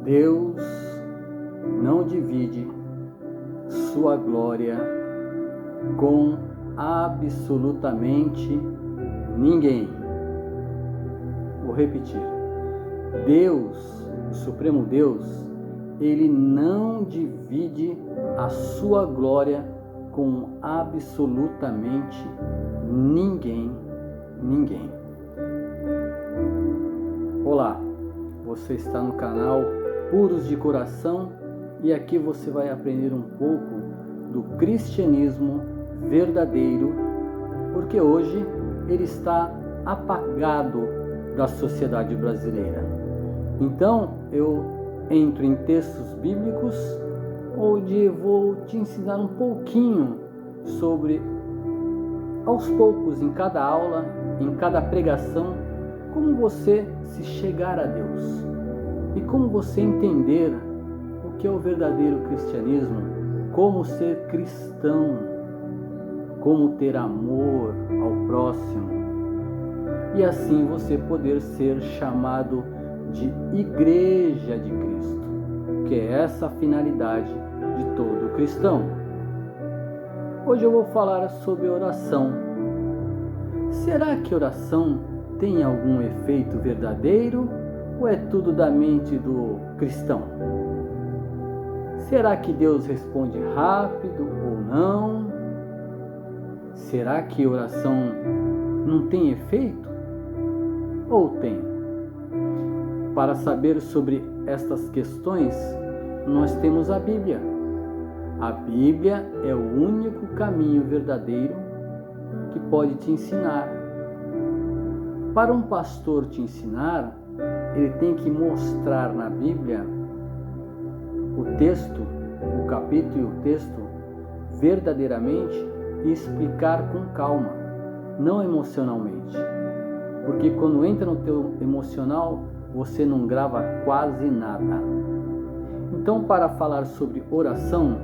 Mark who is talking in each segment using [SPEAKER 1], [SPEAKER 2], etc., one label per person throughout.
[SPEAKER 1] Deus não divide sua glória com absolutamente ninguém. Vou repetir. Deus, o Supremo Deus, Ele não divide a sua glória com absolutamente ninguém. Olá, você está no canal Puros de Coração e aqui você vai aprender um pouco do cristianismo verdadeiro, porque hoje ele está apagado da sociedade brasileira. Então eu entro em textos bíblicos onde vou te ensinar um pouquinho sobre, aos poucos, em cada aula, em cada pregação, como você se chegar a Deus e como você entender o que é o verdadeiro cristianismo, como ser cristão, como ter amor ao próximo e assim você poder ser chamado de Igreja de Cristo, que é essa a finalidade de todo cristão. Hoje eu vou falar sobre oração. Será que oração tem algum efeito verdadeiro ou é tudo da mente do cristão? Será que Deus responde rápido ou não? Será que oração não tem efeito? Ou tem? Para saber sobre estas questões, nós temos a Bíblia. A Bíblia é o único caminho verdadeiro que pode te ensinar. Para um pastor te ensinar, ele tem que mostrar na Bíblia o texto, o capítulo e o texto verdadeiramente e explicar com calma, não emocionalmente. Porque quando entra no teu emocional, você não grava quase nada. Então, para falar sobre oração,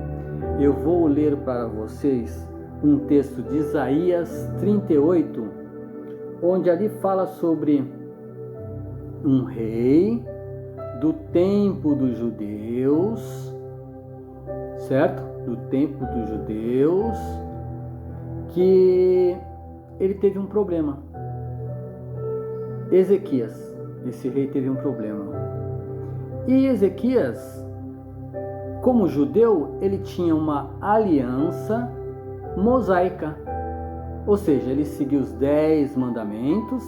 [SPEAKER 1] eu vou ler para vocês um texto de Isaías 38, onde ali fala sobre um rei do tempo dos judeus, certo? Do tempo dos judeus, que ele teve um problema. Ezequias, esse rei teve um problema. E Ezequias, como judeu, ele tinha uma aliança mosaica. Ou seja, ele seguiu os 10 mandamentos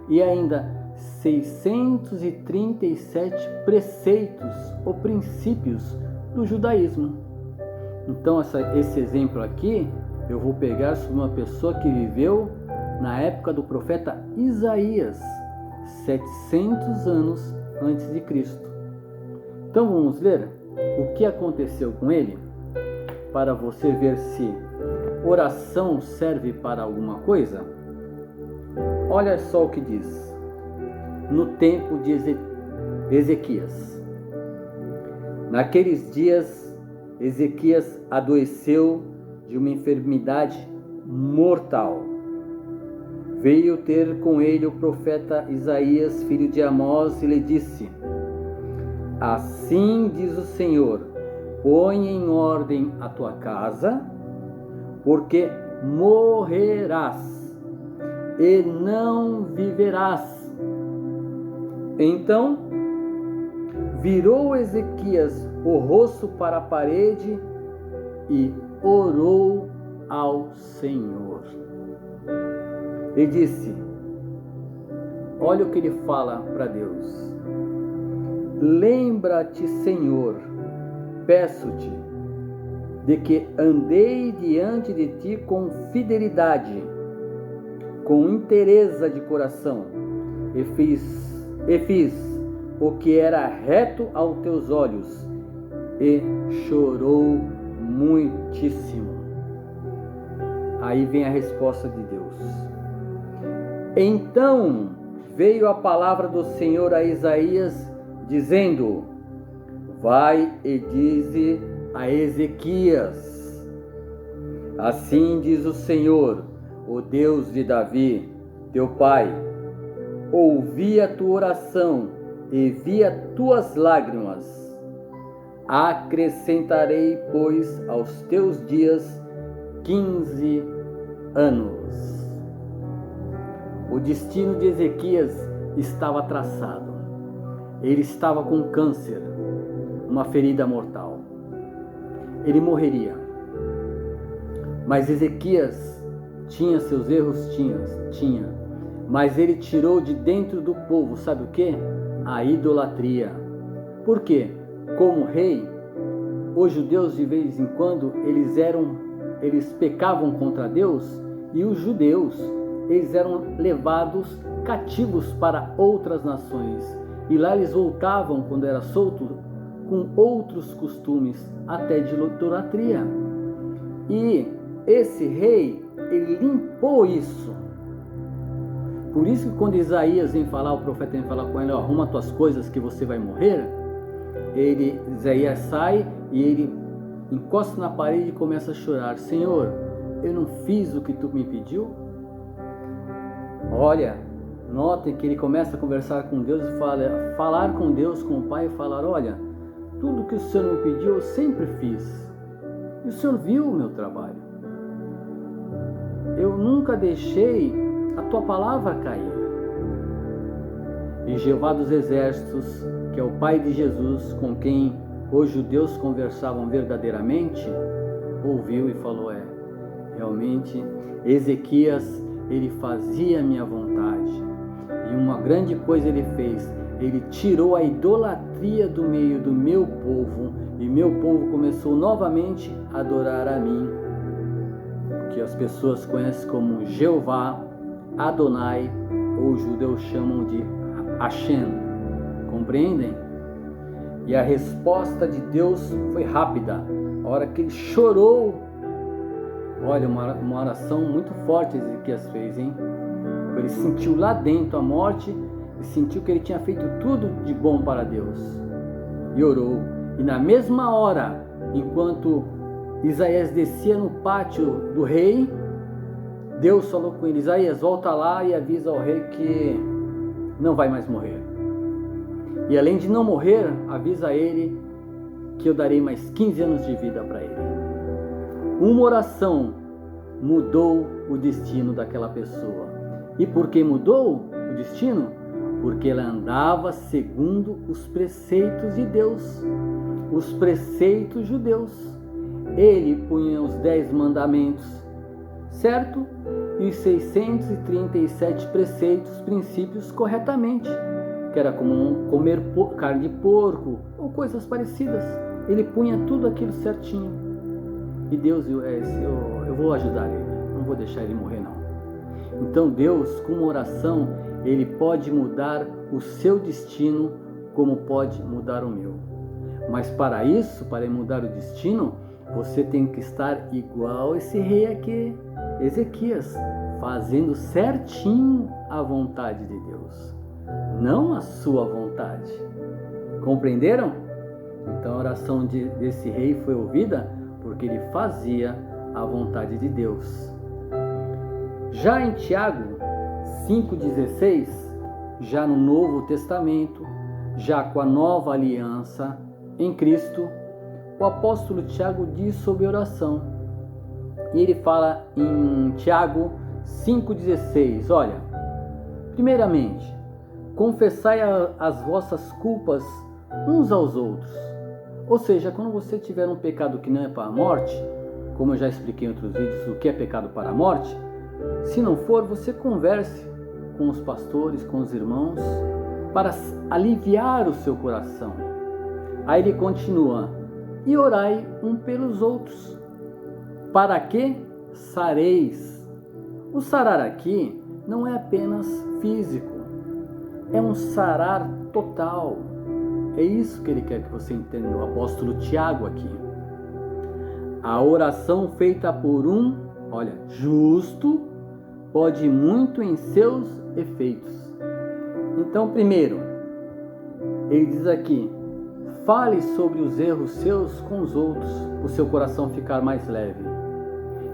[SPEAKER 1] e ainda 637 preceitos ou princípios do judaísmo. Então, esse exemplo aqui, eu vou pegar sobre uma pessoa que viveu na época do profeta Isaías, 700 anos antes de Cristo. Então, vamos ler o que aconteceu com ele, para você ver se oração serve para alguma coisa. Olha só o que diz. No tempo de Ezequias. Naqueles dias, Ezequias adoeceu de uma enfermidade mortal. Veio ter com ele o profeta Isaías, filho de Amós, e lhe disse: Assim diz o Senhor, põe em ordem a tua casa, porque morrerás e não viverás. Então virou Ezequias o rosto para a parede e orou ao Senhor. E disse, olha o que ele fala para Deus: Lembra-te, Senhor, peço-te, de que andei diante de ti com fidelidade, com inteireza de coração, e fiz o que era reto aos teus olhos, e chorou muitíssimo. Aí vem a resposta de Deus. Então veio a palavra do Senhor a Isaías, dizendo: Vai e dize a Ezequias: Assim diz o Senhor, o Deus de Davi, teu pai: Ouvi a tua oração e vi as tuas lágrimas. acrescentarei, pois, aos teus dias 15 anos. O destino de Ezequias estava traçado. Ele estava com câncer, uma ferida mortal. Ele morreria. Mas Ezequias tinha seus erros? Tinha. Mas ele tirou de dentro do povo, sabe o quê? A idolatria. Por quê? Como rei, os judeus de vez em quando eles pecavam contra Deus, e os judeus, eles eram levados cativos para outras nações. E lá eles voltavam, quando era solto, com outros costumes, até de idolatria. E esse rei, ele limpou isso. Por isso que quando Isaías vem falar, o profeta vem falar com ele, arruma tuas coisas que você vai morrer, Isaías sai e ele encosta na parede e começa a chorar. Senhor, eu não fiz o que tu me pediu? Olha, notem que ele começa a conversar com Deus e falar com Deus, com o Pai, e falar, olha, tudo que o Senhor me pediu eu sempre fiz. E o Senhor viu o meu trabalho. Eu nunca deixei a tua palavra cair. E Jeová dos Exércitos, que é o Pai de Jesus, com quem os judeus conversavam verdadeiramente, ouviu e falou, realmente Ezequias, ele fazia a minha vontade. E uma grande coisa ele fez, ele tirou a idolatria do meio do meu povo, e meu povo começou novamente a adorar a mim, que as pessoas conhecem como Jeová, Adonai, ou os judeus chamam de Hashem. Compreendem? E a resposta de Deus foi rápida. A hora que ele chorou, olha, uma oração muito forte Ezequias fez, hein? Ele sentiu lá dentro a morte e sentiu que ele tinha feito tudo de bom para Deus. E orou. E na mesma hora, enquanto Isaías descia no pátio do rei, Deus falou com ele, Isaías, volta lá e avisa ao rei que não vai mais morrer. E além de não morrer, avisa a ele que eu darei mais 15 anos de vida para ele. Uma oração mudou o destino daquela pessoa. E por que mudou o destino? Porque ela andava segundo os preceitos de Deus, os preceitos judeus. Ele punha os 10 mandamentos, certo? E os 637 preceitos, princípios corretamente, que era como comer carne de porco ou coisas parecidas. Ele punha tudo aquilo certinho. E Deus, eu vou ajudar ele, não vou deixar ele morrer não. Então Deus, com uma oração, ele pode mudar o seu destino como pode mudar o meu. Mas para isso, para mudar o destino, você tem que estar igual esse rei aqui, Ezequias, fazendo certinho a vontade de Deus, não a sua vontade. Compreenderam? Então a oração desse rei foi ouvida porque ele fazia a vontade de Deus. Já em Tiago 5,16, já no Novo Testamento, já com a nova aliança em Cristo, o apóstolo Tiago diz sobre oração. E ele fala em Tiago 5,16, olha, primeiramente, confessai as vossas culpas uns aos outros. Ou seja, quando você tiver um pecado que não é para a morte, como eu já expliquei em outros vídeos, o que é pecado para a morte, se não for, você converse com os pastores, com os irmãos, para aliviar o seu coração. Aí ele continua, e orai um pelos outros, para que sareis. O sarar aqui não é apenas físico, é um sarar total. É isso que ele quer que você entenda, o apóstolo Tiago aqui. A oração feita por um, olha, justo, pode muito em seus efeitos. Então, primeiro, ele diz aqui, fale sobre os erros seus com os outros, o seu coração ficar mais leve.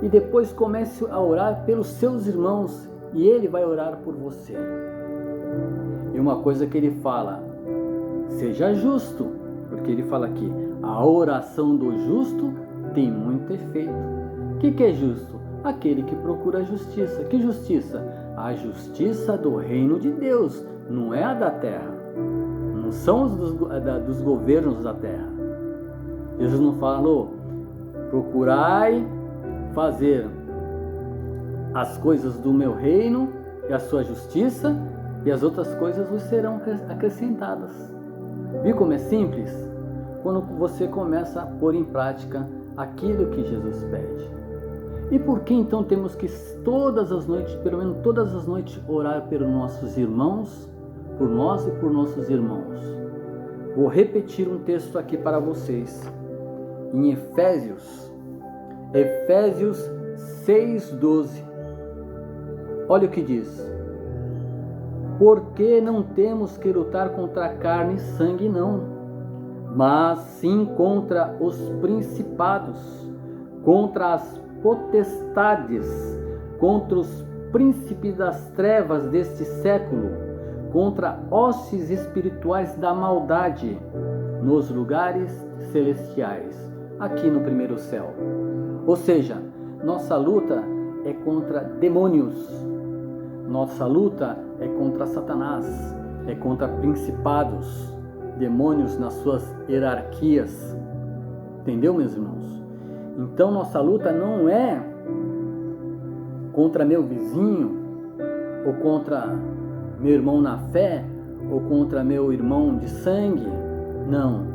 [SPEAKER 1] E depois comece a orar pelos seus irmãos, e ele vai orar por você. E uma coisa que ele fala, seja justo, porque ele fala aqui, A oração do justo tem muito efeito. O que é justo? Aquele que procura a justiça. Que justiça? A justiça do reino de Deus, não é a da terra. Não são os dos governos da terra. Jesus não falou: procurai fazer as coisas do meu reino e a sua justiça, e as outras coisas vos serão acrescentadas. Viu como é simples? Quando você começa a pôr em prática aquilo que Jesus pede. E por que então temos que todas as noites, pelo menos todas as noites, orar pelos nossos irmãos, por nós e por nossos irmãos? Vou repetir um texto aqui para vocês. Em Efésios 6:12. Olha o que diz: porque não temos que lutar contra carne e sangue, não, mas sim contra os principados, contra as potestades, contra os príncipes das trevas deste século, contra hostes espirituais da maldade nos lugares celestiais, aqui no primeiro céu. Ou seja, nossa luta é contra demônios, nossa luta é contra Satanás, é contra principados, demônios nas suas hierarquias. Entendeu, meus irmãos? Então nossa luta não é contra meu vizinho, ou contra meu irmão na fé, ou contra meu irmão de sangue. Não.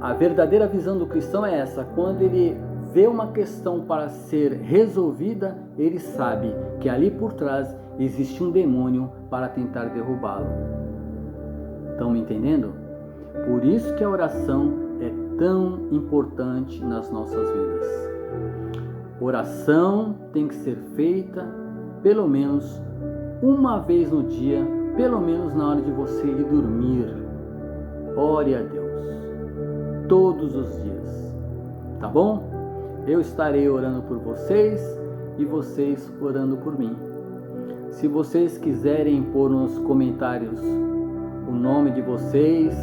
[SPEAKER 1] A verdadeira visão do cristão é essa: quando ele vê uma questão para ser resolvida, ele sabe que ali por trás existe um demônio para tentar derrubá-lo. Estão me entendendo? Por isso que a oração é tão importante nas nossas vidas. Oração tem que ser feita pelo menos uma vez no dia, pelo menos na hora de você ir dormir. Ore a Deus todos os dias, tá bom? Eu estarei orando por vocês e vocês orando por mim. Se vocês quiserem pôr nos comentários o nome de vocês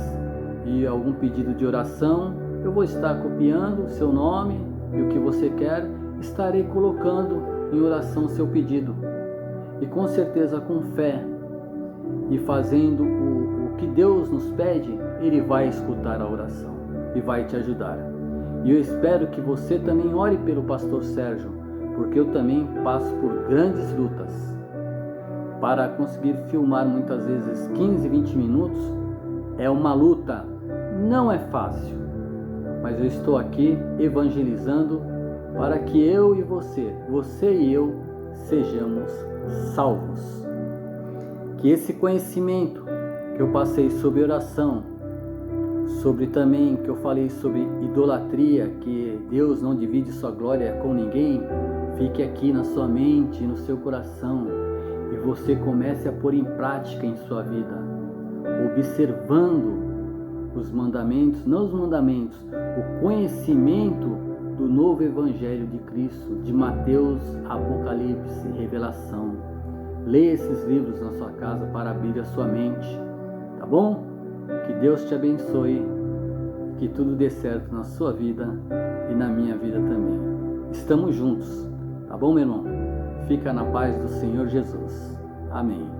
[SPEAKER 1] e algum pedido de oração, eu vou estar copiando o seu nome e o que você quer, estarei colocando em oração o seu pedido. E com certeza, com fé e fazendo o que Deus nos pede, Ele vai escutar a oração e vai te ajudar. E eu espero que você também ore pelo pastor Sérgio, porque eu também passo por grandes lutas. Para conseguir filmar muitas vezes 15, 20 minutos, é uma luta, não é fácil. Mas eu estou aqui evangelizando para que eu e você e eu, sejamos salvos. Que esse conhecimento que eu passei sobre oração, sobre também que eu falei sobre idolatria, que Deus não divide sua glória com ninguém, fique aqui na sua mente e no seu coração, e você comece a pôr em prática em sua vida, observando os mandamentos, não os mandamentos, o conhecimento do novo Evangelho de Cristo, de Mateus, Apocalipse e Revelação. Leia esses livros na sua casa para abrir a sua mente, tá bom? Que Deus te abençoe, que tudo dê certo na sua vida e na minha vida também. Estamos juntos, tá bom, meu irmão? Fica na paz do Senhor Jesus. Amém.